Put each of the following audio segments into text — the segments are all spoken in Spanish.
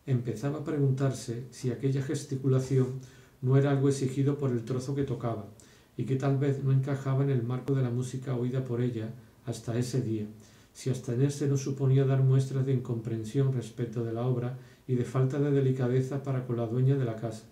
Empezaba a preguntarse si aquella gesticulación no era algo exigido por el trozo que tocaba, y que tal vez no encajaba en el marco de la música oída por ella hasta ese día, si abstenerse no suponía dar muestras de incomprensión respecto de la obra y de falta de delicadeza para con la dueña de la casa,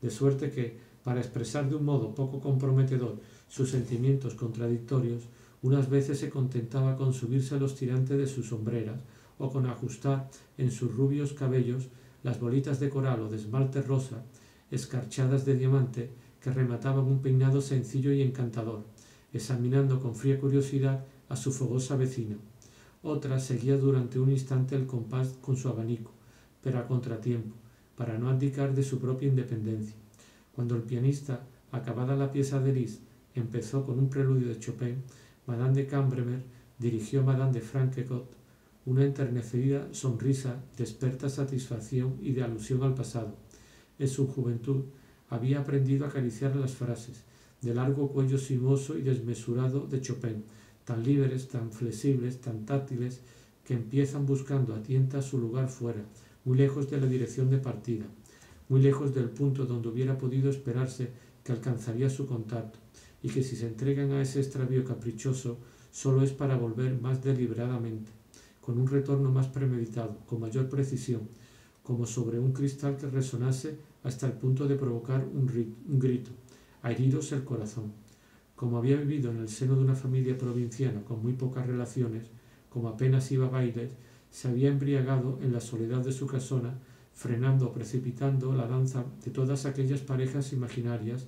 de suerte que, para expresar de un modo poco comprometedor sus sentimientos contradictorios, unas veces se contentaba con subirse a los tirantes de sus sombreras o con ajustar en sus rubios cabellos las bolitas de coral o de esmalte rosa, escarchadas de diamante, que remataban un peinado sencillo y encantador, examinando con fría curiosidad a su fogosa vecina. Otra seguía durante un instante el compás con su abanico, pero a contratiempo, para no abdicar de su propia independencia. Cuando el pianista, acabada la pieza de Liszt, empezó con un preludio de Chopin, Madame de Cambremer dirigió a Madame de Francquot una enternecida sonrisa de experta satisfacción y de alusión al pasado. En su juventud había aprendido a acariciar las frases de largo cuello sinuoso y desmesurado de Chopin, tan libres, tan flexibles, tan táctiles, que empiezan buscando a tientas su lugar fuera, muy lejos de la dirección de partida, muy lejos del punto donde hubiera podido esperarse que alcanzaría su contacto, y que si se entregan a ese extravío caprichoso solo es para volver más deliberadamente, con un retorno más premeditado, con mayor precisión, como sobre un cristal que resonase hasta el punto de provocar un grito, a heriros el corazón. Como había vivido en el seno de una familia provinciana con muy pocas relaciones, como apenas iba a bailes, se había embriagado en la soledad de su casona, frenando o precipitando la danza de todas aquellas parejas imaginarias,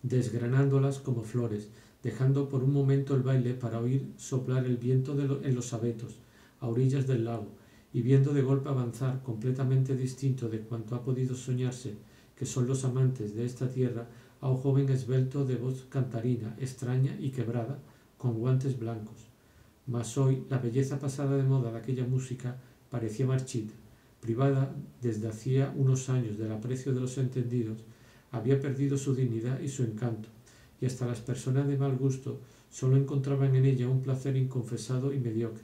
desgranándolas como flores, dejando por un momento el baile para oír soplar el viento en los abetos, a orillas del lago, y viendo de golpe avanzar, completamente distinto de cuanto ha podido soñarse que son los amantes de esta tierra, a un joven esbelto de voz cantarina, extraña y quebrada, con guantes blancos. Mas hoy la belleza pasada de moda de aquella música parecía marchita, privada desde hacía unos años del aprecio de los entendidos, había perdido su dignidad y su encanto, y hasta las personas de mal gusto solo encontraban en ella un placer inconfesado y mediocre.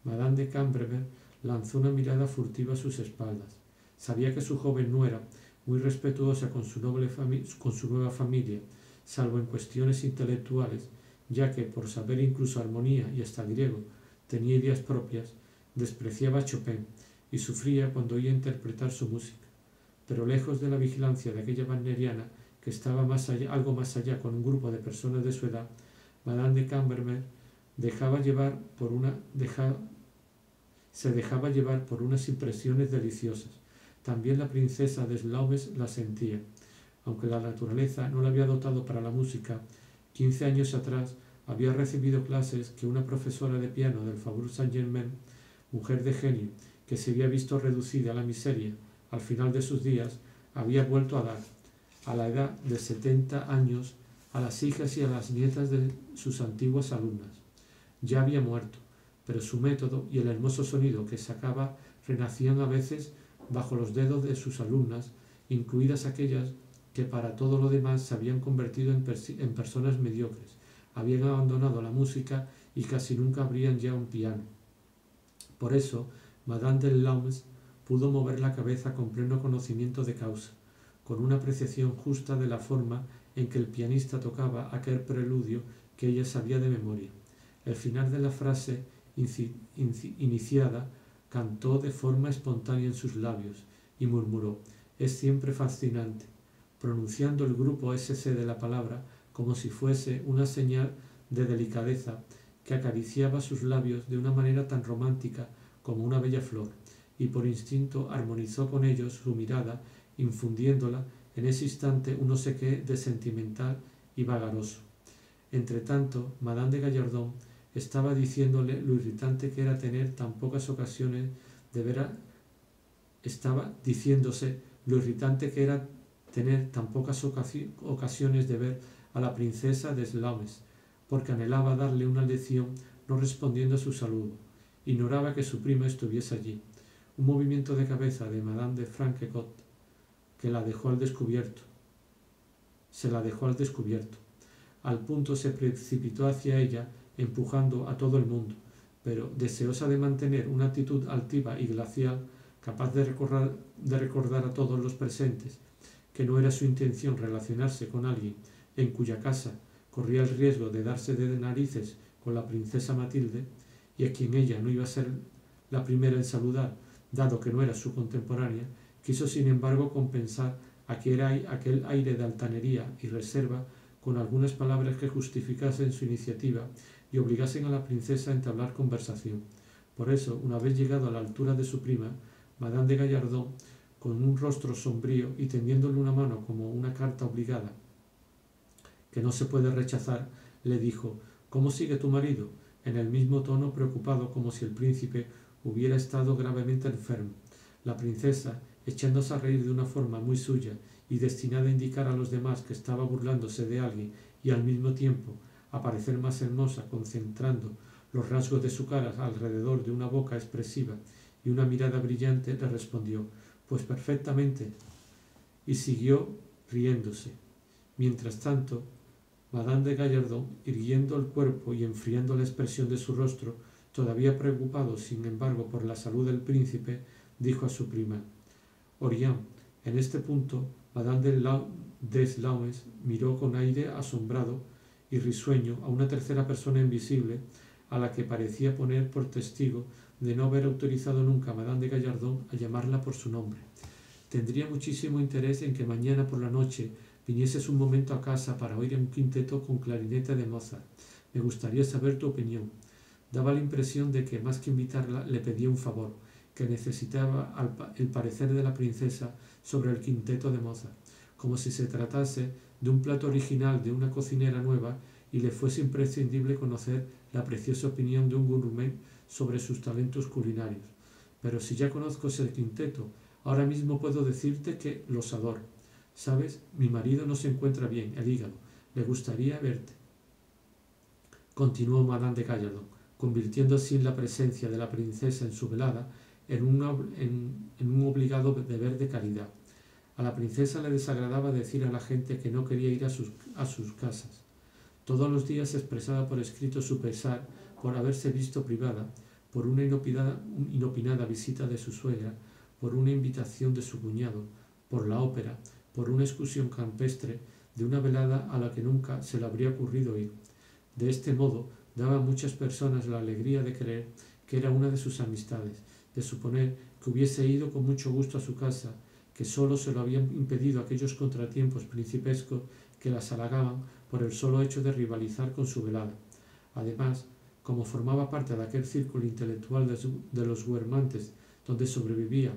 Madame de Cambremer lanzó una mirada furtiva a sus espaldas. Sabía que su joven nuera, muy respetuosa con su nueva familia, salvo en cuestiones intelectuales, ya que, por saber incluso armonía y hasta griego, tenía ideas propias, despreciaba a Chopin y sufría cuando oía interpretar su música. Pero lejos de la vigilancia de aquella wagneriana, que estaba algo más allá con un grupo de personas de su edad, Madame de Cambremer se dejaba llevar por unas impresiones deliciosas. También la princesa de Slames la sentía. Aunque la naturaleza no la había dotado para la música, 15 años atrás había recibido clases que una profesora de piano del Faubourg Saint-Germain, mujer de genio, que se había visto reducida a la miseria al final de sus días, había vuelto a dar, a la edad de 70 años, a las hijas y a las nietas de sus antiguas alumnas. Ya había muerto, pero su método y el hermoso sonido que sacaba renacían a veces bajo los dedos de sus alumnas, incluidas aquellas que para todo lo demás se habían convertido en personas mediocres, habían abandonado la música y casi nunca abrían ya un piano. Por eso, Madame de Laumes pudo mover la cabeza con pleno conocimiento de causa, con una apreciación justa de la forma en que el pianista tocaba aquel preludio que ella sabía de memoria. El final de la frase iniciada cantó de forma espontánea en sus labios y murmuró: «Es siempre fascinante», pronunciando el grupo SC de la palabra como si fuese una señal de delicadeza que acariciaba sus labios de una manera tan romántica como una bella flor, y por instinto armonizó con ellos su mirada, infundiéndola en ese instante un no sé qué de sentimental y vagaroso. Entretanto, Madame de Gallardón estaba diciéndole lo irritante que era tener tan pocas ocasiones de ver estaba diciéndose lo irritante que era tener tan pocas ocasiones de ver a la princesa de Slames, porque anhelaba darle una lección no respondiendo a su saludo. Ignoraba que su prima estuviese allí. Un movimiento de cabeza de Madame de Francquot que la dejó al descubierto. Se la dejó al descubierto. Al punto se precipitó hacia ella, empujando a todo el mundo, pero, deseosa de mantener una actitud altiva y glacial, capaz de recordar a todos los presentes que no era su intención relacionarse con alguien en cuya casa corría el riesgo de darse de narices con la princesa Matilde, y a quien ella no iba a ser la primera en saludar, dado que no era su contemporánea, quiso sin embargo compensar aquel aire de altanería y reserva con algunas palabras que justificasen su iniciativa y obligasen a la princesa a entablar conversación. Por eso, una vez llegado a la altura de su prima, Madame de Gallardón, con un rostro sombrío y tendiéndole una mano como una carta obligada que no se puede rechazar, le dijo: «¿Cómo sigue tu marido?», en el mismo tono preocupado, como si el príncipe hubiera estado gravemente enfermo. La princesa, echándose a reír de una forma muy suya y destinada a indicar a los demás que estaba burlándose de alguien y al mismo tiempo a parecer más hermosa, concentrando los rasgos de su cara alrededor de una boca expresiva y una mirada brillante, le respondió: «Pues perfectamente», y siguió riéndose. Mientras tanto, Madame de Gallardón, irguiendo el cuerpo y enfriando la expresión de su rostro, todavía preocupado sin embargo por la salud del príncipe, dijo a su prima: «Orián». En este punto, Madame des Laumes miró con aire asombrado y risueño a una tercera persona invisible, a la que parecía poner por testigo de no haber autorizado nunca a Madame de Gallardón a llamarla por su nombre. «Tendría muchísimo interés en que mañana por la noche vinieses un momento a casa para oír un quinteto con clarinete de Mozart. Me gustaría saber tu opinión». Daba la impresión de que, más que invitarla, le pedía un favor, que necesitaba el parecer de la princesa sobre el quinteto de Mozart, como si se tratase de un plato original de una cocinera nueva y le fuese imprescindible conocer la preciosa opinión de un gourmet sobre sus talentos culinarios. «Pero si ya conozco ese quinteto, ahora mismo puedo decirte que los adoro. ¿Sabes? Mi marido no se encuentra bien, el hígado. Le gustaría verte», continuó Madame de Gallardón, convirtiendo así la presencia de la princesa en su velada en un obligado deber de caridad. A la princesa le desagradaba decir a la gente que no quería ir a sus casas. Todos los días expresaba por escrito su pesar por haberse visto privada por una inopinada visita de su suegra, por una invitación de su cuñado, por la ópera, por una excursión campestre, de una velada a la que nunca se le habría ocurrido ir. De este modo, daba a muchas personas la alegría de creer que era una de sus amistades, de suponer que hubiese ido con mucho gusto a su casa, que sólo se lo habían impedido aquellos contratiempos principescos que las halagaban por el solo hecho de rivalizar con su velada. Además, como formaba parte de aquel círculo intelectual de los Guermantes, donde sobrevivía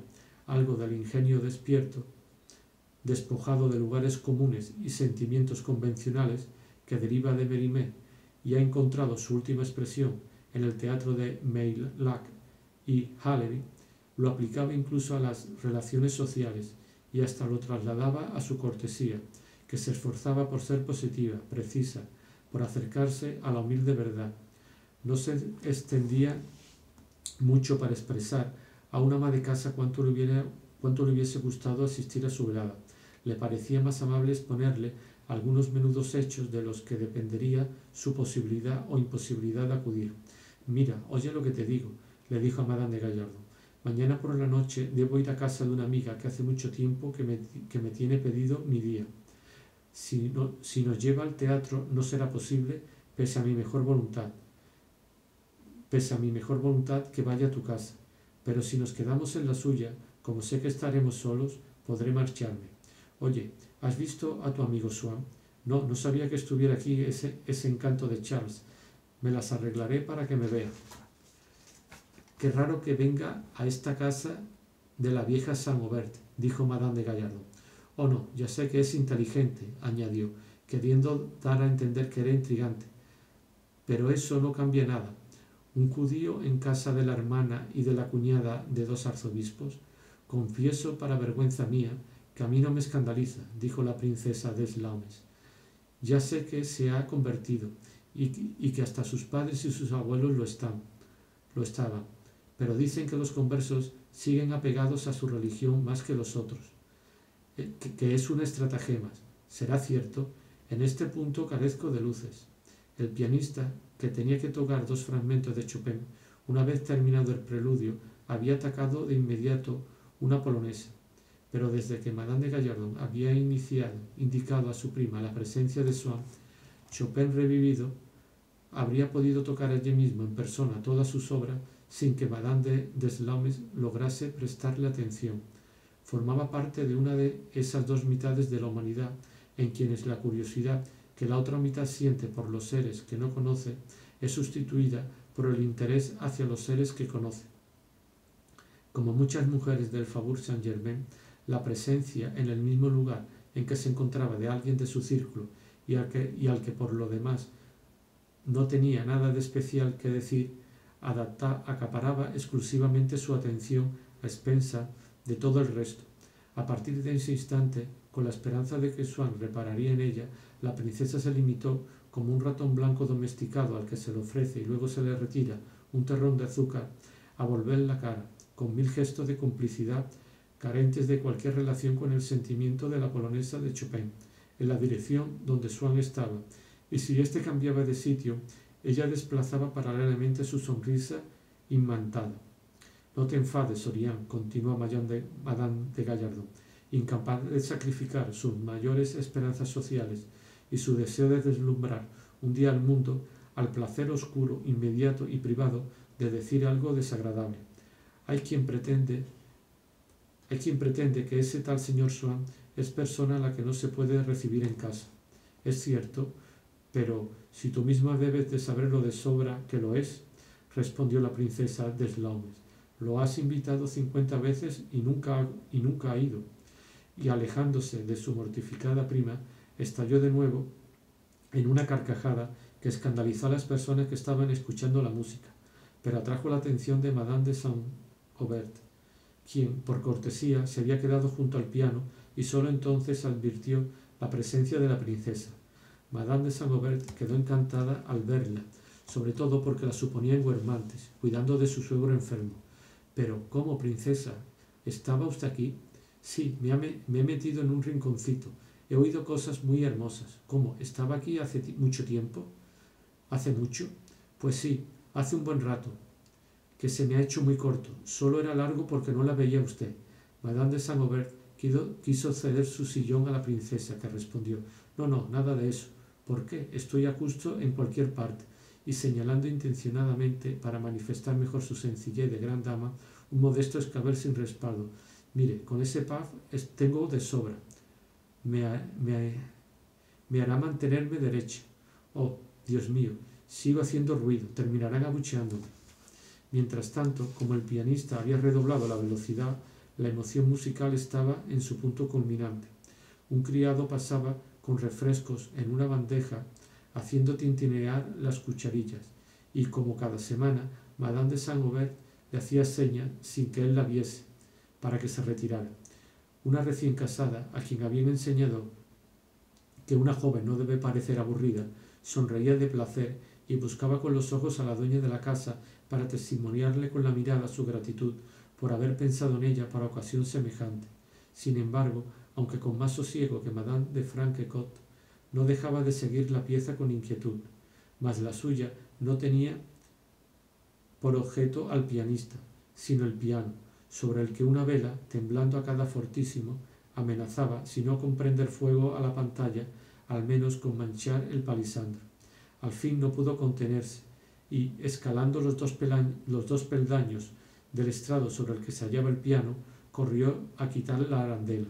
algo del ingenio despierto, despojado de lugares comunes y sentimientos convencionales, que deriva de Mérimée y ha encontrado su última expresión en el teatro de Meilhac y Haleby, lo aplicaba incluso a las relaciones sociales y hasta lo trasladaba a su cortesía, que se esforzaba por ser positiva, precisa, por acercarse a la humilde verdad. No se extendía mucho para expresar a una ama de casa cuánto le hubiese gustado asistir a su velada. Le parecía más amable exponerle algunos menudos hechos de los que dependería su posibilidad o imposibilidad de acudir. «Mira, oye lo que te digo», le dijo a Madame de Gallardón. «Mañana por la noche debo ir a casa de una amiga que hace mucho tiempo que me tiene pedido mi día. Si nos lleva al teatro no será posible, pese a mi mejor voluntad que vaya a tu casa. Pero si nos quedamos en la suya, como sé que estaremos solos, podré marcharme. Oye, ¿has visto a tu amigo Swann? No sabía que estuviera aquí ese encanto de Charles. Me las arreglaré para que me vea. Qué raro que venga a esta casa de la vieja Saint-Aubert», dijo Madame de Gallardón. «Oh no, ya sé que es inteligente», añadió, queriendo dar a entender que era intrigante. «Pero eso no cambia nada. Un judío en casa de la hermana y de la cuñada de dos arzobispos. Confieso, para vergüenza mía, que a mí no me escandaliza», dijo la princesa des Laumes. «Ya sé que se ha convertido y que hasta sus padres y sus abuelos lo estaban, pero dicen que los conversos siguen apegados a su religión más que los otros, que es una estratagema. ¿Será cierto? En este punto carezco de luces». El pianista, que tenía que tocar 2 fragmentos de Chopin, una vez terminado el preludio, había atacado de inmediato una polonesa. Pero desde que Madame de Gallardon había indicado a su prima la presencia de Swann, Chopin revivido habría podido tocar allí mismo en persona todas sus obras sin que Madame de Deslaumes lograse prestarle atención. Formaba parte de una de esas dos mitades de la humanidad en quienes la curiosidad que la otra mitad siente por los seres que no conoce es sustituida por el interés hacia los seres que conoce. Como muchas mujeres del Faubourg Saint-Germain, la presencia en el mismo lugar en que se encontraba de alguien de su círculo y al que por lo demás no tenía nada de especial que decir, acaparaba exclusivamente su atención a expensa de todo el resto. A partir de ese instante, con la esperanza de que Swann repararía en ella, la princesa se limitó, como un ratón blanco domesticado al que se le ofrece y luego se le retira un terrón de azúcar, a volver la cara, con 1000 gestos de complicidad carentes de cualquier relación con el sentimiento de la polonesa de Chopin, en la dirección donde Swann estaba, y si éste cambiaba de sitio, ella desplazaba paralelamente su sonrisa imantada. No te enfades, Orián, continuó Madame de Gallardon, incapaz de sacrificar sus mayores esperanzas sociales y su deseo de deslumbrar un día al mundo al placer oscuro, inmediato y privado de decir algo desagradable. Hay quien pretende que ese tal señor Swann es persona a la que no se puede recibir en casa. Es cierto, pero si tú misma debes de saberlo de sobra que lo es, respondió la princesa Deslaumes. Lo has invitado 50 veces y nunca ha ido. Y alejándose de su mortificada prima, estalló de nuevo en una carcajada que escandalizó a las personas que estaban escuchando la música, pero atrajo la atención de Madame de Saint-Aubert, quien, por cortesía, se había quedado junto al piano y sólo entonces advirtió la presencia de la princesa. Madame de Saint-Aubert quedó encantada al verla, sobre todo porque la suponía en Guermantes, cuidando de su suegro enfermo. Pero, ¿cómo, princesa? ¿Estaba usted aquí? Sí, me he metido en un rinconcito. He oído cosas muy hermosas. ¿Cómo? ¿Estaba aquí hace mucho tiempo? ¿Hace mucho? Pues sí, hace un buen rato, que se me ha hecho muy corto. Solo era largo porque no la veía usted. Madame de Saint-Aubert quiso ceder su sillón a la princesa, que respondió: No, nada de eso. ¿Por qué? Estoy a gusto en cualquier parte. Y señalando intencionadamente, para manifestar mejor su sencillez de gran dama, un modesto escabel sin respaldo. Mire, con ese puff tengo de sobra. Me hará mantenerme derecha. Oh, Dios mío, sigo haciendo ruido, terminarán abucheándome. Mientras tanto, como el pianista había redoblado la velocidad, la emoción musical estaba en su punto culminante. Un criado pasaba con refrescos en una bandeja, haciendo tintinear las cucharillas, y como cada semana, Madame de Saint-Aubert le hacía señas sin que él la viese, para que se retirara. Una recién casada, a quien habían enseñado que una joven no debe parecer aburrida, sonreía de placer y buscaba con los ojos a la dueña de la casa para testimoniarle con la mirada su gratitud por haber pensado en ella para ocasión semejante. Sin embargo, aunque con más sosiego que Madame de Francquecot, no dejaba de seguir la pieza con inquietud, mas la suya no tenía por objeto al pianista, sino el piano, sobre el que una vela, temblando a cada fortísimo, amenazaba, si no con prender fuego a la pantalla, al menos con manchar el palisandro. Al fin no pudo contenerse, y, escalando los dos peldaños del estrado sobre el que se hallaba el piano, corrió a quitar la arandela.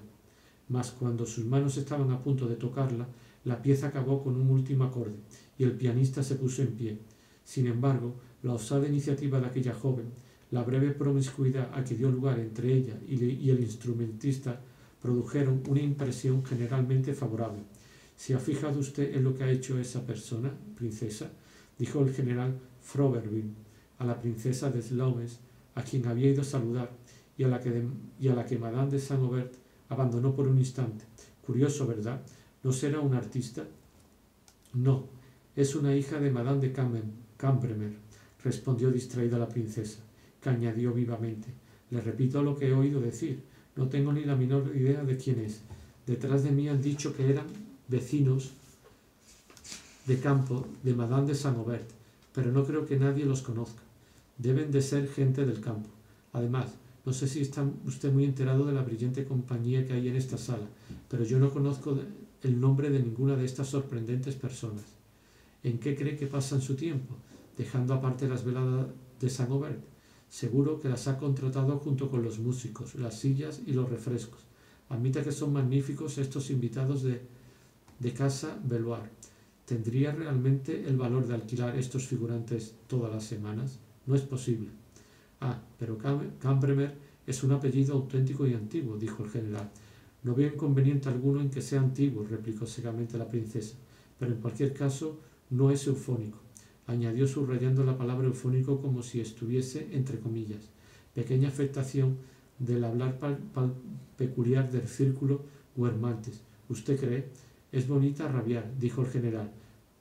Mas cuando sus manos estaban a punto de tocarla, la pieza acabó con un último acorde, y el pianista se puso en pie. Sin embargo, la osada iniciativa de aquella joven, la breve promiscuidad a que dio lugar entre ella y el instrumentista, produjeron una impresión generalmente favorable. ¿Se ha fijado usted en lo que ha hecho esa persona, princesa?, dijo el general Froberville a la princesa Deslaumes, a quien había ido a saludar, y a la que Madame de Saint-Aubert abandonó por un instante. Curioso, ¿verdad? ¿No será un artista? No, es una hija de Madame de Campremer, respondió distraída la princesa, que añadió vivamente: le repito lo que he oído decir, no tengo ni la menor idea de quién es. Detrás de mí han dicho que eran vecinos de campo de Madame de Saint-Aubert, pero no creo que nadie los conozca. Deben de ser gente del campo. Además, No sé si está usted muy enterado de la brillante compañía que hay en esta sala, pero yo no conozco el nombre de ninguna de estas sorprendentes personas. ¿En qué cree que pasan su tiempo? Dejando aparte las veladas de Saint Aubert. Seguro que las ha contratado junto con los músicos, las sillas y los refrescos. Admita que son magníficos estos invitados de casa Belvoir. ¿Tendría realmente el valor de alquilar estos figurantes todas las semanas? No es posible. Ah, pero Cambremer es un apellido auténtico y antiguo, dijo el general. No veo inconveniente alguno en que sea antiguo, replicó secamente la princesa, pero en cualquier caso no es eufónico, añadió subrayando la palabra eufónico como si estuviese entre comillas, pequeña afectación del hablar peculiar del círculo Guermantes. ¿Usted cree? Es bonita a rabiar, dijo el general,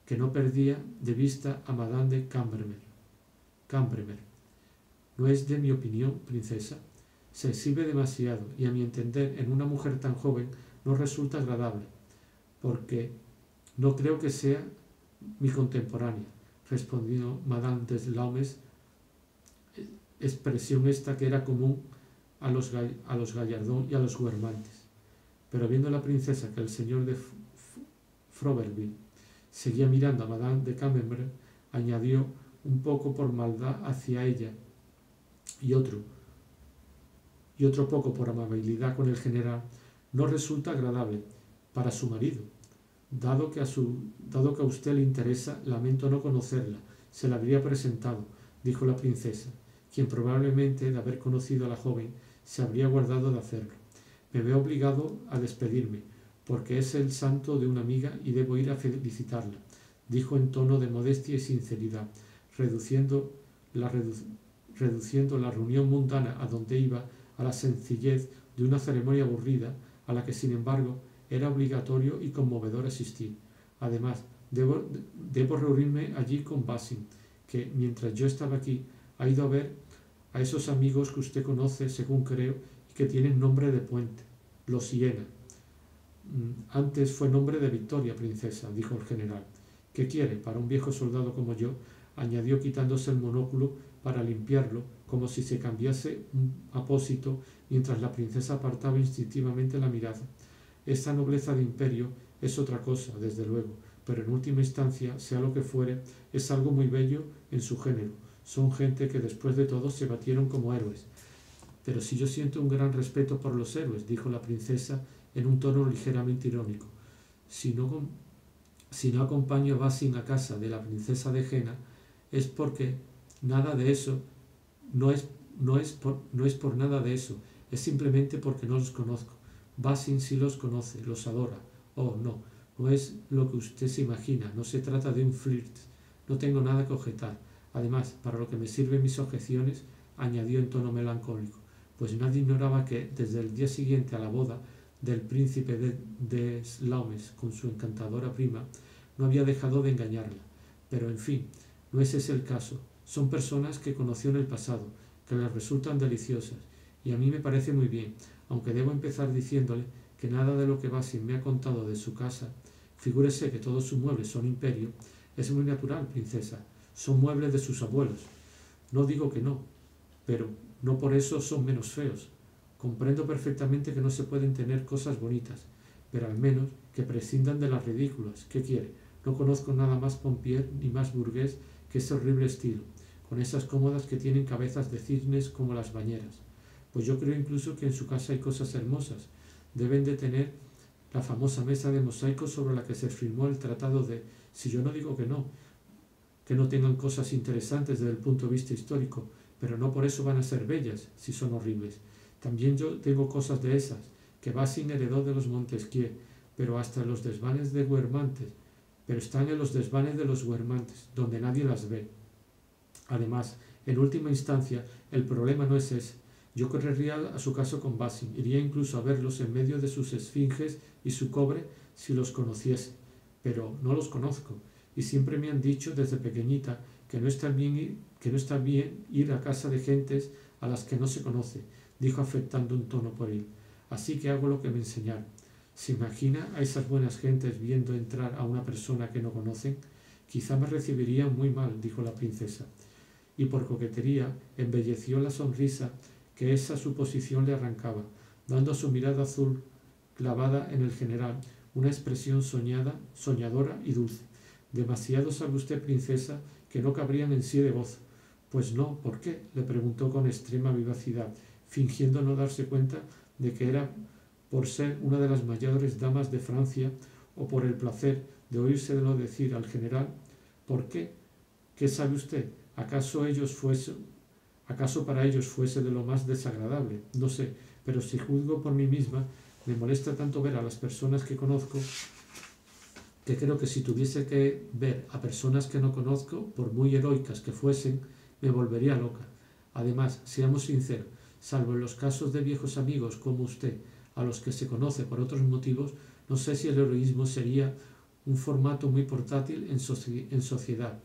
que no perdía de vista a Madame de Cambremer. No es de mi opinión, princesa. Se exhibe demasiado y a mi entender en una mujer tan joven no resulta agradable, porque no creo que sea mi contemporánea, respondió Madame de Slaumes, expresión esta que era común a los Gallardón y a los Guermantes. Pero viendo la princesa que el señor de Froberville seguía mirando a Madame de Camembert, añadió un poco por maldad hacia ella y otro poco por amabilidad con el general, no resulta agradable para su marido. Dado que a usted le interesa, lamento no conocerla. Se la habría presentado, dijo la princesa, quien probablemente, de haber conocido a la joven, se habría guardado de hacerlo. Me veo obligado a despedirme, porque es el santo de una amiga y debo ir a felicitarla, dijo en tono de modestia y sinceridad, reduciendo la reunión mundana a donde iba a la sencillez de una ceremonia aburrida a la que sin embargo era obligatorio y conmovedor asistir. Además, debo reunirme allí con Basing, que mientras yo estaba aquí ha ido a ver a esos amigos que usted conoce, según creo, y que tienen nombre de puente, los Siena. Antes fue nombre de Victoria, princesa, dijo el general. ¿Qué quiere para un viejo soldado como yo? Añadió quitándose el monóculo para limpiarlo, como si se cambiase un apósito, mientras la princesa apartaba instintivamente la mirada. Esta nobleza de imperio es otra cosa, desde luego, pero en última instancia, sea lo que fuere, es algo muy bello en su género. Son gente que después de todo se batieron como héroes. Pero si yo siento un gran respeto por los héroes, dijo la princesa en un tono ligeramente irónico. Si no acompaño a Basing a casa de la princesa de Jena, es porque nada de eso, no es por nada de eso, es simplemente porque no los conozco. Basing sí los conoce, los adora. Oh, no es lo que usted se imagina, no se trata de un flirt, no tengo nada que objetar. Además, para lo que me sirven mis objeciones, añadió en tono melancólico, pues nadie ignoraba que desde el día siguiente a la boda del príncipe de Slaumes con su encantadora prima, no había dejado de engañarla. Pero en fin, no es ese el caso. Son personas que conoció en el pasado, que les resultan deliciosas, y a mí me parece muy bien, aunque debo empezar diciéndole que nada de lo que Basing me ha contado de su casa, figúrese que todos sus muebles son imperio, es muy natural, princesa, son muebles de sus abuelos. No digo que no, pero no por eso son menos feos. Comprendo perfectamente que no se pueden tener cosas bonitas, pero al menos que prescindan de las ridículas. ¿Qué quiere? No conozco nada más pompier ni más burgués que ese horrible estilo, con esas cómodas que tienen cabezas de cisnes como las bañeras. Pues yo creo incluso que en su casa hay cosas hermosas. Deben de tener la famosa mesa de mosaico sobre la que se firmó el tratado de... Si yo no digo que no tengan cosas interesantes desde el punto de vista histórico, pero no por eso van a ser bellas, si son horribles. También yo tengo cosas de esas, que Basing heredó de los Montesquieu, pero hasta los desvanes de Guermantes, pero están en los desvanes de los Guermantes, donde nadie las ve. Además, en última instancia, el problema no es ese. Yo correría a su caso con Basing, iría incluso a verlos en medio de sus esfinges y su cobre si los conociese, pero no los conozco, y siempre me han dicho desde pequeñita que no está bien ir a casa de gentes a las que no se conoce, dijo afectando un tono pueril. Así que hago lo que me enseñaron. ¿Se imagina a esas buenas gentes viendo entrar a una persona que no conocen? Quizá me recibirían muy mal, dijo la princesa, y por coquetería embelleció la sonrisa que esa suposición le arrancaba, dando a su mirada azul clavada en el general una expresión soñadora y dulce. Demasiado sabe usted, princesa, que no cabrían en sí de gozo. Pues no, ¿por qué?, le preguntó con extrema vivacidad, fingiendo no darse cuenta de que era por ser una de las mayores damas de Francia o por el placer de oírselo decir al general. ¿Por qué? ¿Qué sabe usted? ¿Acaso para ellos fuese de lo más desagradable? No sé, pero si juzgo por mí misma, me molesta tanto ver a las personas que conozco que creo que si tuviese que ver a personas que no conozco, por muy heroicas que fuesen, me volvería loca. Además, seamos sinceros, salvo en los casos de viejos amigos como usted, a los que se conoce por otros motivos, no sé si el heroísmo sería un formato muy portátil en sociedad.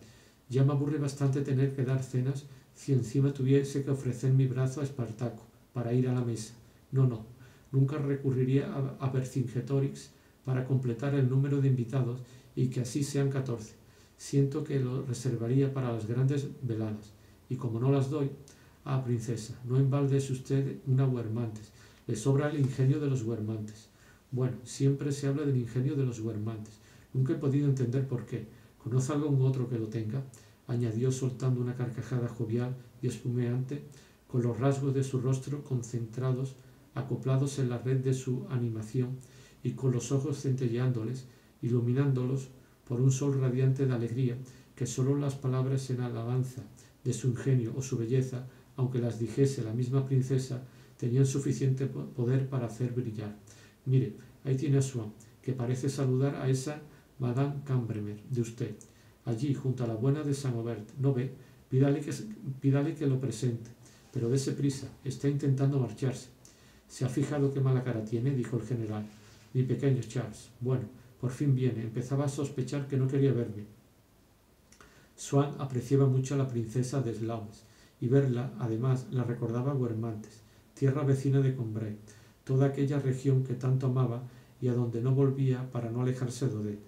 Ya me aburre bastante tener que dar cenas si encima tuviese que ofrecer mi brazo a Espartaco para ir a la mesa. No, nunca recurriría a Vercingetorix para completar el número de invitados y que así sean 14. Siento que lo reservaría para las grandes veladas. Y como no las doy, princesa, no en balde es usted una Guermantes. Le sobra el ingenio de los Guermantes. Bueno, siempre se habla del ingenio de los Guermantes. Nunca he podido entender por qué. ¿Conoce algún otro que lo tenga?, añadió soltando una carcajada jovial y espumeante, con los rasgos de su rostro concentrados, acoplados en la red de su animación, y con los ojos centelleándoles, iluminándolos por un sol radiante de alegría, que sólo las palabras en alabanza de su ingenio o su belleza, aunque las dijese la misma princesa, tenían suficiente poder para hacer brillar. Mire, ahí tiene a Swann, que parece saludar a esa Madame Cambremer de usted, allí junto a la buena de Saint-Aubert. ¿No ve? Pídale que lo presente, pero dése prisa, está intentando marcharse. ¿Se ha fijado qué mala cara tiene?, dijo el general. Mi pequeño Charles. Bueno, por fin viene. Empezaba a sospechar que no quería verme. Swann apreciaba mucho a la princesa de Slames, y verla, además, la recordaba a Guermantes, tierra vecina de Combray, toda aquella región que tanto amaba y a donde no volvía para no alejarse de él,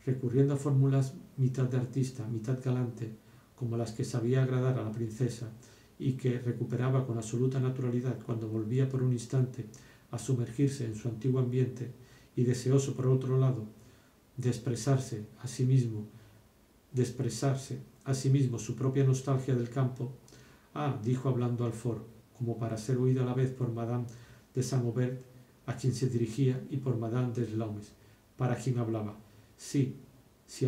recurriendo a fórmulas mitad de artista, mitad galante, como las que sabía agradar a la princesa, y que recuperaba con absoluta naturalidad cuando volvía por un instante a sumergirse en su antiguo ambiente, y deseoso, por otro lado, de expresarse a sí mismo su propia nostalgia del campo. Dijo hablando al foro, como para ser oído a la vez por Madame de Saint-Aubert, a quien se dirigía, y por Madame de Slames, para quien hablaba. Sí,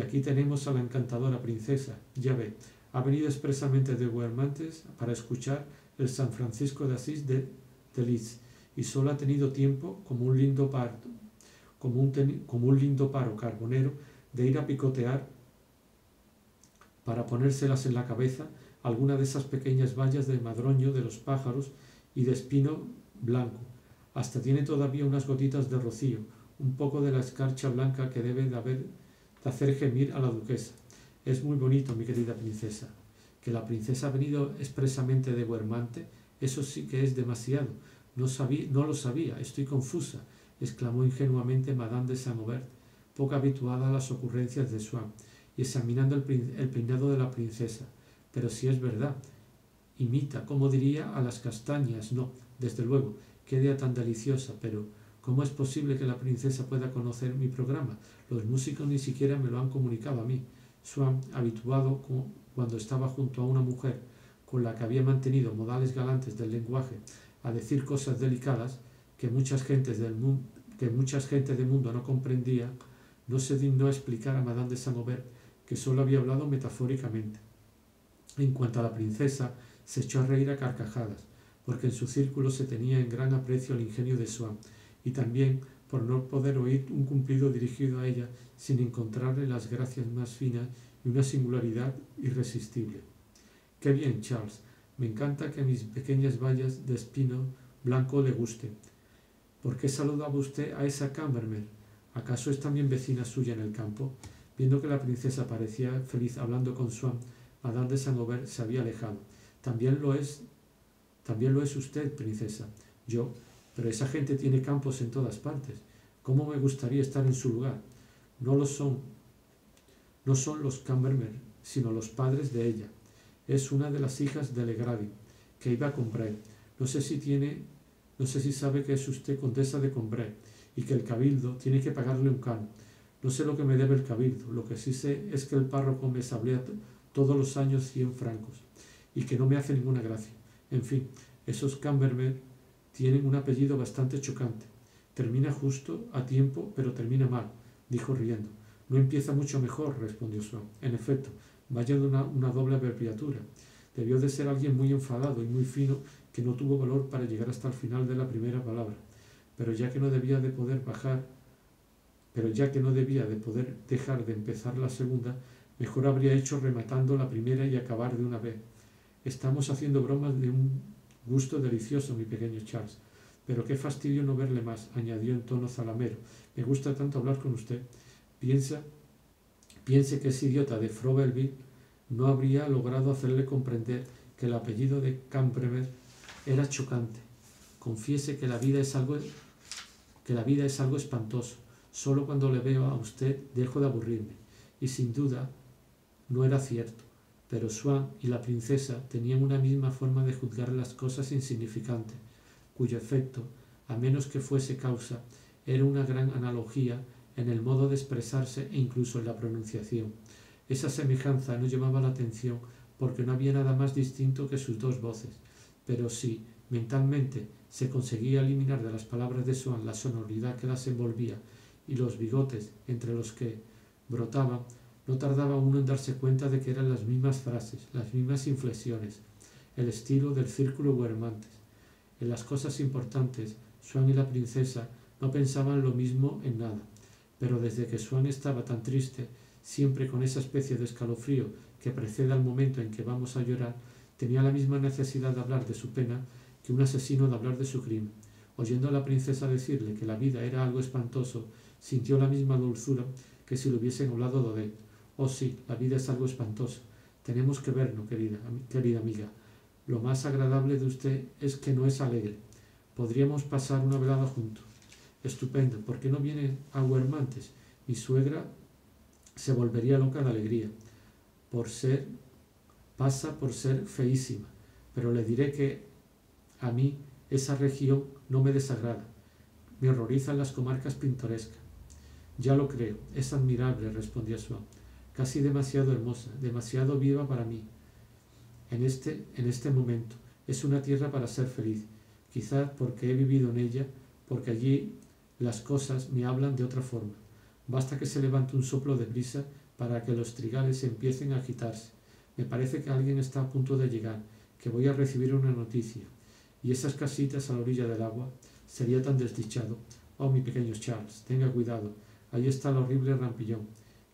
aquí tenemos a la encantadora princesa, ya ve, ha venido expresamente de Guermantes para escuchar el San Francisco de Asís de Liszt, y solo ha tenido tiempo, como un lindo paro carbonero, de ir a picotear para ponérselas en la cabeza alguna de esas pequeñas bayas de madroño de los pájaros y de espino blanco. Hasta tiene todavía unas gotitas de rocío, un poco de la escarcha blanca que debe de hacer gemir a la duquesa. Es muy bonito, mi querida princesa. ¿Que la princesa ha venido expresamente de Guermantes? Eso sí que es demasiado. No lo sabía, estoy confusa, exclamó ingenuamente Madame de Saint-Aubert, poco habituada a las ocurrencias de Swann, y examinando el peinado de la princesa. Pero si es verdad, imita, como diría, a las castañas. No, desde luego, qué idea tan deliciosa, pero ¿cómo es posible que la princesa pueda conocer mi programa? Los músicos ni siquiera me lo han comunicado a mí. Swann, habituado cuando estaba junto a una mujer con la que había mantenido modales galantes del lenguaje a decir cosas delicadas que muchas gentes del mundo no comprendía, no se dignó explicar a Madame de Saint-Aubert que sólo había hablado metafóricamente. En cuanto a la princesa, se echó a reír a carcajadas, porque en su círculo se tenía en gran aprecio el ingenio de Swann, y también por no poder oír un cumplido dirigido a ella sin encontrarle las gracias más finas y una singularidad irresistible. «Qué bien, Charles. Me encanta que mis pequeñas bayas de espino blanco le gusten. ¿Por qué saludaba usted a esa Cambermer? ¿Acaso es también vecina suya en el campo?» Viendo que la princesa parecía feliz hablando con Swann, Madame de Saint-Aubert se había alejado. También lo es usted, princesa. Yo, pero esa gente tiene campos en todas partes. ¿Cómo me gustaría estar en su lugar? No son los Cambermer, sino los padres de ella. Es una de las hijas de Legrady, que iba a comprar. No sé si sabe que es usted condesa de Combray y que el cabildo tiene que pagarle un canon. No sé lo que me debe el cabildo, lo que sí sé es que el párroco me sablea todos los años 100 francos y que no me hace ninguna gracia. En fin, esos Camembert tienen un apellido bastante chocante. Termina justo a tiempo, pero termina mal, dijo riendo. No empieza mucho mejor, respondió Swann. En efecto, vaya de una doble abreviatura. Debió de ser alguien muy enfadado y muy fino que no tuvo valor para llegar hasta el final de la primera palabra. Pero ya que no debía de poder dejar de empezar la segunda, mejor habría hecho rematando la primera y acabar de una vez. Estamos haciendo bromas de un gusto delicioso, mi pequeño Charles. Pero qué fastidio no verle más, añadió en tono zalamero. Me gusta tanto hablar con usted. Piense que ese idiota de Froberville no habría logrado hacerle comprender que el apellido de Camembert era chocante. Confiese que la vida es algo espantoso. Solo cuando le veo a usted dejo de aburrirme. Y sin duda no era cierto. Pero Swann y la princesa tenían una misma forma de juzgar las cosas insignificantes, cuyo efecto, a menos que fuese causa, era una gran analogía en el modo de expresarse e incluso en la pronunciación. Esa semejanza no llamaba la atención porque no había nada más distinto que sus dos voces, pero si mentalmente se conseguía eliminar de las palabras de Swann la sonoridad que las envolvía y los bigotes entre los que brotaban, no tardaba uno en darse cuenta de que eran las mismas frases, las mismas inflexiones, el estilo del círculo Guermantes. En las cosas importantes, Swann y la princesa no pensaban lo mismo en nada, pero desde que Swann estaba tan triste, siempre con esa especie de escalofrío que precede al momento en que vamos a llorar, tenía la misma necesidad de hablar de su pena que un asesino de hablar de su crimen. Oyendo a la princesa decirle que la vida era algo espantoso, sintió la misma dulzura que si le hubiesen hablado de él. Oh sí, la vida es algo espantoso. Tenemos que vernos, querida amiga. Lo más agradable de usted es que no es alegre. Podríamos pasar una velada juntos. Estupendo. ¿Por qué no viene a Guermantes? Mi suegra se volvería loca de alegría. Pasa por ser feísima. Pero le diré que a mí esa región no me desagrada. Me horrorizan las comarcas pintorescas. Ya lo creo. Es admirable, respondió Swann. Casi demasiado hermosa, demasiado viva para mí. En este momento, es una tierra para ser feliz. Quizás porque he vivido en ella, porque allí las cosas me hablan de otra forma. Basta que se levante un soplo de brisa para que los trigales empiecen a agitarse. Me parece que alguien está a punto de llegar, que voy a recibir una noticia. Y esas casitas a la orilla del agua, sería tan desdichado. Oh, mi pequeño Charles, tenga cuidado. Ahí está el horrible Rampillon,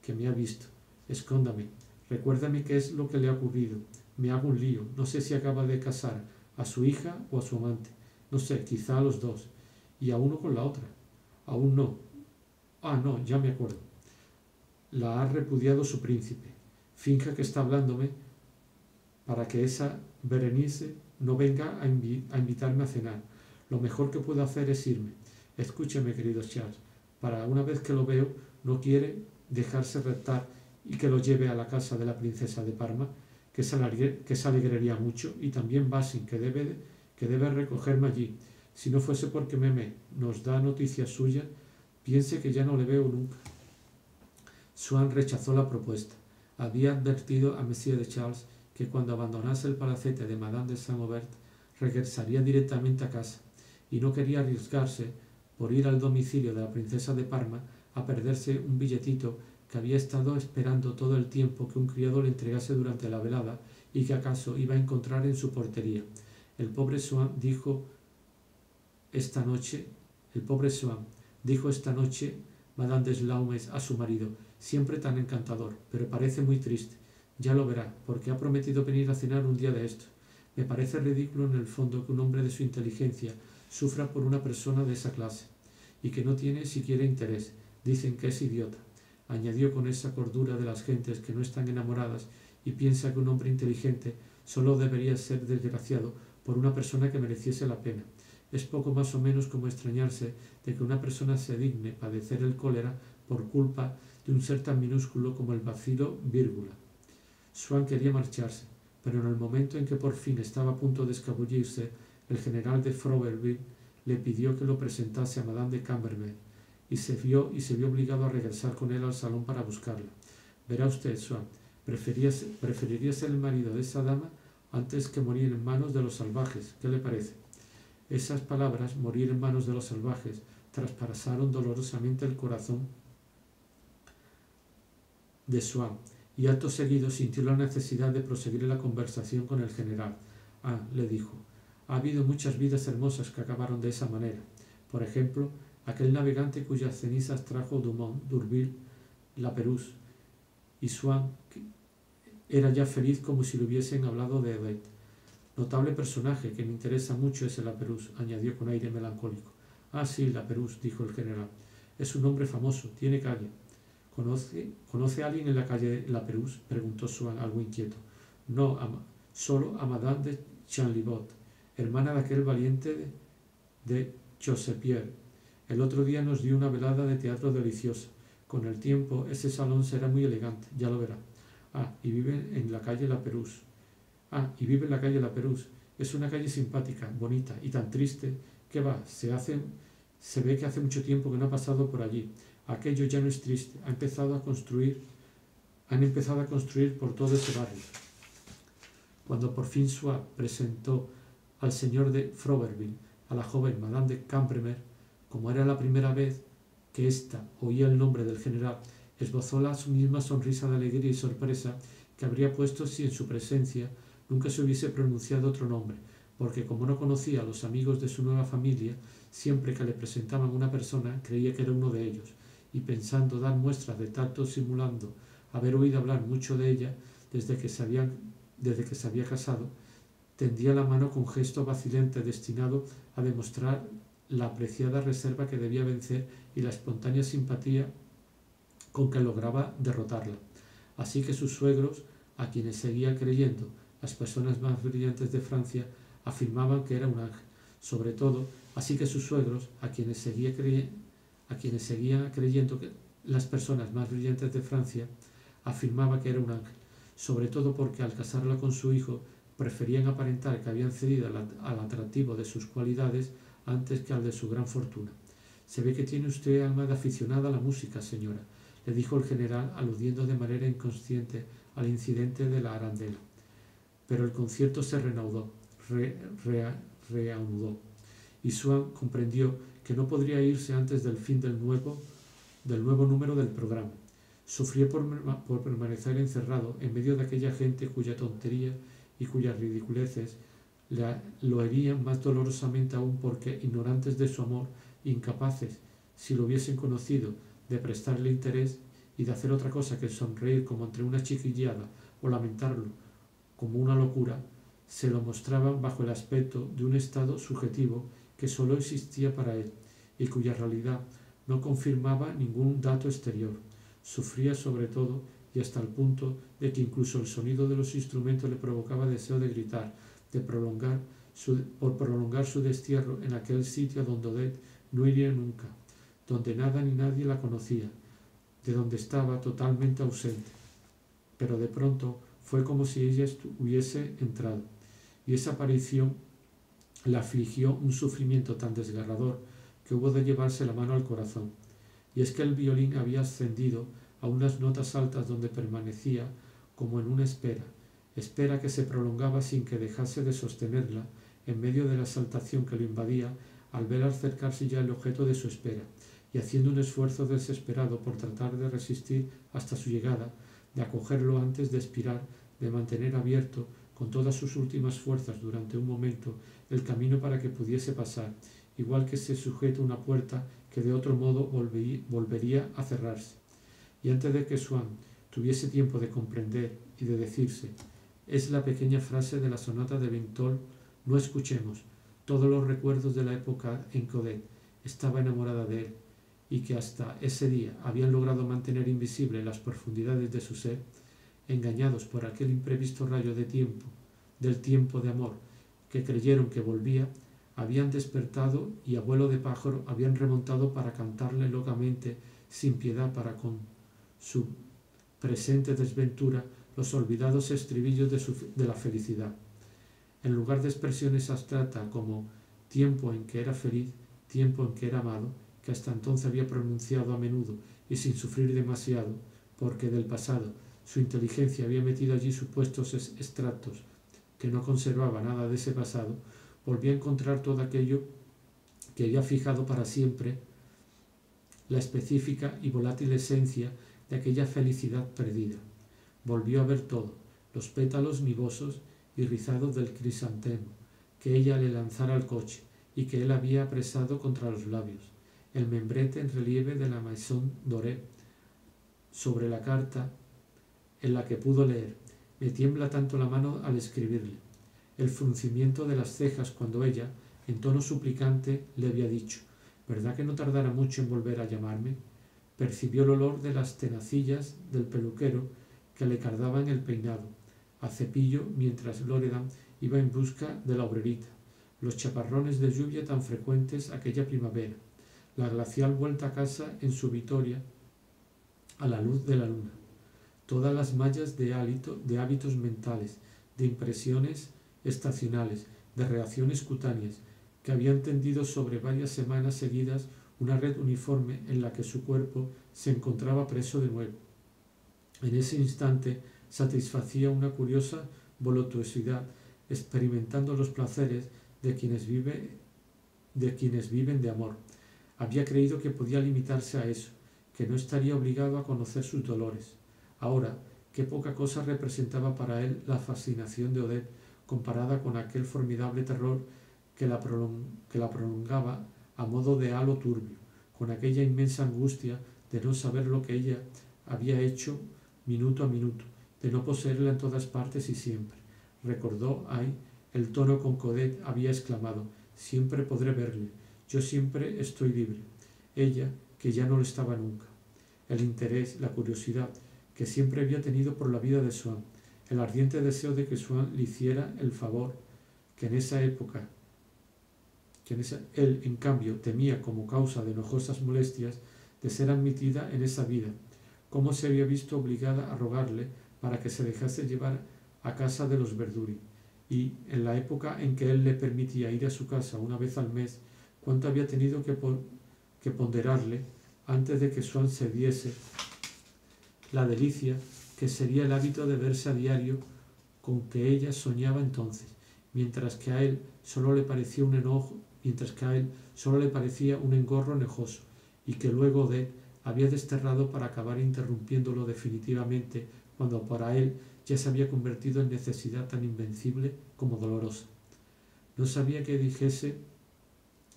que me ha visto. Escóndame. Recuérdame qué es lo que le ha ocurrido. Me hago un lío. No sé si acaba de casar a su hija o a su amante. No sé, quizá a los dos. Y a uno con la otra. Aún no. Ah, no, ya me acuerdo. La ha repudiado su príncipe. Finja que está hablándome para que esa Berenice no venga a invitarme a cenar. Lo mejor que puedo hacer es irme. Escúcheme, querido Charles. Para una vez que lo veo, no quiere dejarse reptar y que lo lleve a la casa de la princesa de Parma, que se alegraría mucho, y también Basin, que debe recogerme allí. Si no fuese porque Meme nos da noticias suyas, piense que ya no le veo nunca. Swann rechazó la propuesta. Había advertido a Monsieur de Charles que cuando abandonase el palacete de Madame de Saint-Aubert regresaría directamente a casa, y no quería arriesgarse, por ir al domicilio de la princesa de Parma, a perderse un billetito que había estado esperando todo el tiempo que un criado le entregase durante la velada y que acaso iba a encontrar en su portería. El pobre Swann dijo esta noche Madame de Slaumes a su marido, siempre tan encantador, pero parece muy triste. Ya lo verá, porque ha prometido venir a cenar un día de estos. Me parece ridículo en el fondo que un hombre de su inteligencia sufra por una persona de esa clase, y que no tiene siquiera interés. Dicen que es idiota. Añadió con esa cordura de las gentes que no están enamoradas y piensa que un hombre inteligente solo debería ser desgraciado por una persona que mereciese la pena. Es poco más o menos como extrañarse de que una persona se digne padecer el cólera por culpa de un ser tan minúsculo como el bacilo vírgula. Swann quería marcharse, pero en el momento en que por fin estaba a punto de escabullirse, el general de Froberville le pidió que lo presentase a Madame de Cambervell y se vio obligado a regresar con él al salón para buscarla. Verá usted, Swann, preferiría ser el marido de esa dama antes que morir en manos de los salvajes. ¿Qué le parece? Esas palabras, morir en manos de los salvajes, traspasaron dolorosamente el corazón de Swann, y acto seguido sintió la necesidad de proseguir la conversación con el general. Ah, le dijo, ha habido muchas vidas hermosas que acabaron de esa manera. Por ejemplo, aquel navegante cuyas cenizas trajo Dumont, d'Urville, La Pérouse, y Swann era ya feliz como si le hubiesen hablado de Odette. Notable personaje que me interesa mucho es el La Pérouse, añadió con aire melancólico. Ah, sí, La Pérouse, dijo el general. Es un hombre famoso, tiene calle. ¿Conoce a alguien en la calle La Pérouse? Preguntó Swann, algo inquieto. No, solo a Madame de Chanlibot, hermana de aquel valiente de Chassepierre. El otro día nos dio una velada de teatro deliciosa. Con el tiempo ese salón será muy elegante, ya lo verá. Y vive en la calle La Pérouse. Vive en la calle La Pérouse. Es una calle simpática, bonita y tan triste que se ve que hace mucho tiempo que no ha pasado por allí. Aquello ya no es triste. Han empezado a construir por todo ese barrio. Cuando por fin Swann presentó al señor de Froberville a la joven Madame de Cambervell, como era la primera vez que ésta oía el nombre del general, esbozó la misma sonrisa de alegría y sorpresa que habría puesto si en su presencia nunca se hubiese pronunciado otro nombre, porque como no conocía a los amigos de su nueva familia, siempre que le presentaban una persona creía que era uno de ellos, y pensando dar muestras de tacto simulando haber oído hablar mucho de ella desde que se había casado, tendía la mano con gesto vacilante destinado a demostrar la apreciada reserva que debía vencer y la espontánea simpatía con que lograba derrotarla. Así que sus suegros, a quienes seguía creyendo las personas más brillantes de Francia, afirmaban que era un ángel. Sobre todo, así que sus suegros, a quienes seguía creyendo que las personas más brillantes de Francia, afirmaba que era un ángel, sobre todo porque al casarla con su hijo preferían aparentar que habían cedido al atractivo de sus cualidades antes que al de su gran fortuna. Se ve que tiene usted alma de aficionada a la música, señora, le dijo el general, aludiendo de manera inconsciente al incidente de la arandela. Pero el concierto se reanudó, y Swann comprendió que no podría irse antes del fin del nuevo número del programa. Sufría por permanecer encerrado en medio de aquella gente cuya tontería y cuyas ridiculeces lo herían más dolorosamente aún porque, ignorantes de su amor, incapaces, si lo hubiesen conocido, de prestarle interés y de hacer otra cosa que sonreír como entre una chiquillada o lamentarlo como una locura, se lo mostraban bajo el aspecto de un estado subjetivo que sólo existía para él y cuya realidad no confirmaba ningún dato exterior. Sufría sobre todo y hasta el punto de que incluso el sonido de los instrumentos le provocaba deseo de gritar, por prolongar su destierro en aquel sitio donde Odette no iría nunca, donde nada ni nadie la conocía, de donde estaba totalmente ausente. Pero de pronto fue como si ella hubiese entrado, y esa aparición le afligió un sufrimiento tan desgarrador que hubo de llevarse la mano al corazón. Y es que el violín había ascendido a unas notas altas donde permanecía como en una espera que se prolongaba sin que dejase de sostenerla en medio de la exaltación que lo invadía al ver acercarse ya el objeto de su espera, y haciendo un esfuerzo desesperado por tratar de resistir hasta su llegada, de acogerlo antes de expirar, de mantener abierto con todas sus últimas fuerzas durante un momento el camino para que pudiese pasar, igual que se sujeta una puerta que de otro modo volvería a cerrarse. Y antes de que Swann tuviese tiempo de comprender y de decirse, es la pequeña frase de la sonata de Vintol, no escuchemos, todos los recuerdos de la época en que Odette estaba enamorada de él y que hasta ese día habían logrado mantener invisible las profundidades de su ser, engañados por aquel imprevisto rayo del tiempo de amor que creyeron que volvía, habían despertado y a vuelo de pájaro habían remontado para cantarle locamente, sin piedad para con su presente desventura, los olvidados estribillos de la felicidad. En lugar de expresiones abstractas como tiempo en que era feliz, tiempo en que era amado, que hasta entonces había pronunciado a menudo y sin sufrir demasiado, porque del pasado su inteligencia había metido allí supuestos extractos que no conservaba nada de ese pasado, volvió a encontrar todo aquello que había fijado para siempre la específica y volátil esencia de aquella felicidad perdida. Volvió a ver todo, los pétalos nivosos y rizados del crisantemo, que ella le lanzara al coche y que él había apresado contra los labios, el membrete en relieve de la Maison Doré sobre la carta en la que pudo leer: me tiembla tanto la mano al escribirle, el fruncimiento de las cejas cuando ella, en tono suplicante, le había dicho: ¿verdad que no tardará mucho en volver a llamarme? Percibió el olor de las tenacillas del peluquero que le cardaban el peinado, a cepillo, mientras Loredan iba en busca de la obrerita, los chaparrones de lluvia tan frecuentes aquella primavera, la glacial vuelta a casa en su Vitoria a la luz de la luna, todas las mallas de hábitos mentales, de impresiones estacionales, de reacciones cutáneas, que habían tendido sobre varias semanas seguidas una red uniforme en la que su cuerpo se encontraba preso de nuevo. En ese instante satisfacía una curiosa voluptuosidad, experimentando los placeres de quienes viven de amor. Había creído que podía limitarse a eso, que no estaría obligado a conocer sus dolores. Ahora, qué poca cosa representaba para él la fascinación de Odette comparada con aquel formidable terror que la prolongaba a modo de halo turbio, con aquella inmensa angustia de no saber lo que ella había hecho minuto a minuto, de no poseerla en todas partes y siempre. Recordó el tono con que Odette había exclamado: siempre podré verle, yo siempre estoy libre. Ella, que ya no lo estaba nunca. El interés, la curiosidad que siempre había tenido por la vida de Swann, el ardiente deseo de que Swann le hiciera el favor que en esa época él, en cambio, temía como causa de enojosas molestias de ser admitida en esa vida, cómo se había visto obligada a rogarle para que se dejase llevar a casa de los Verduri, y en la época en que él le permitía ir a su casa una vez al mes, cuánto había tenido que ponderarle antes de que Swann se diese la delicia que sería el hábito de verse a diario con que ella soñaba entonces, mientras que a él solo le parecía un engorro enojoso, y que luego de había desterrado para acabar interrumpiéndolo definitivamente cuando para él ya se había convertido en necesidad tan invencible como dolorosa. No sabía que dijese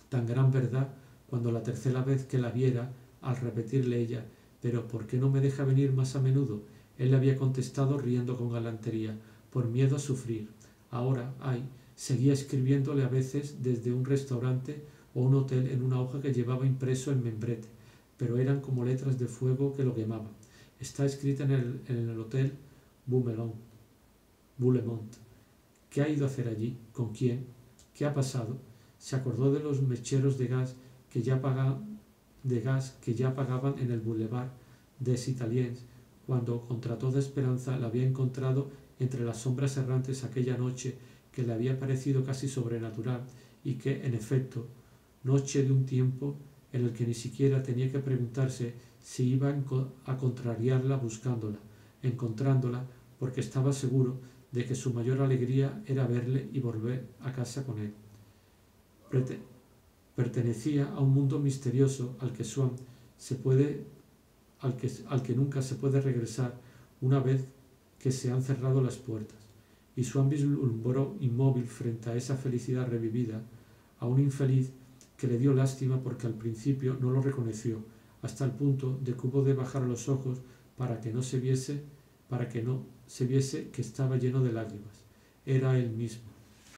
tan gran verdad cuando la tercera vez que la viera, al repetirle ella: «¿Pero por qué no me deja venir más a menudo?», él le había contestado riendo con galantería: «Por miedo a sufrir». Ahora, seguía escribiéndole a veces desde un restaurante o un hotel en una hoja que llevaba impreso el membrete, pero eran como letras de fuego que lo quemaban. Está escrita en el hotel Boulemont. ¿Qué ha ido a hacer allí? ¿Con quién? ¿Qué ha pasado? Se acordó de los mecheros de gas que ya pagaban en el Boulevard des Italiens, cuando contra toda esperanza la había encontrado entre las sombras errantes aquella noche que le había parecido casi sobrenatural y que, en efecto, noche de un tiempo en el que ni siquiera tenía que preguntarse si iba a contrariarla buscándola, encontrándola, porque estaba seguro de que su mayor alegría era verle y volver a casa con él. Pertenecía a un mundo misterioso al que nunca se puede regresar una vez que se han cerrado las puertas, y Swann vislumbró inmóvil frente a esa felicidad revivida a un infeliz que le dio lástima porque al principio no lo reconoció, hasta el punto de que hubo de bajar los ojos para que no se viese que estaba lleno de lágrimas. Era él mismo.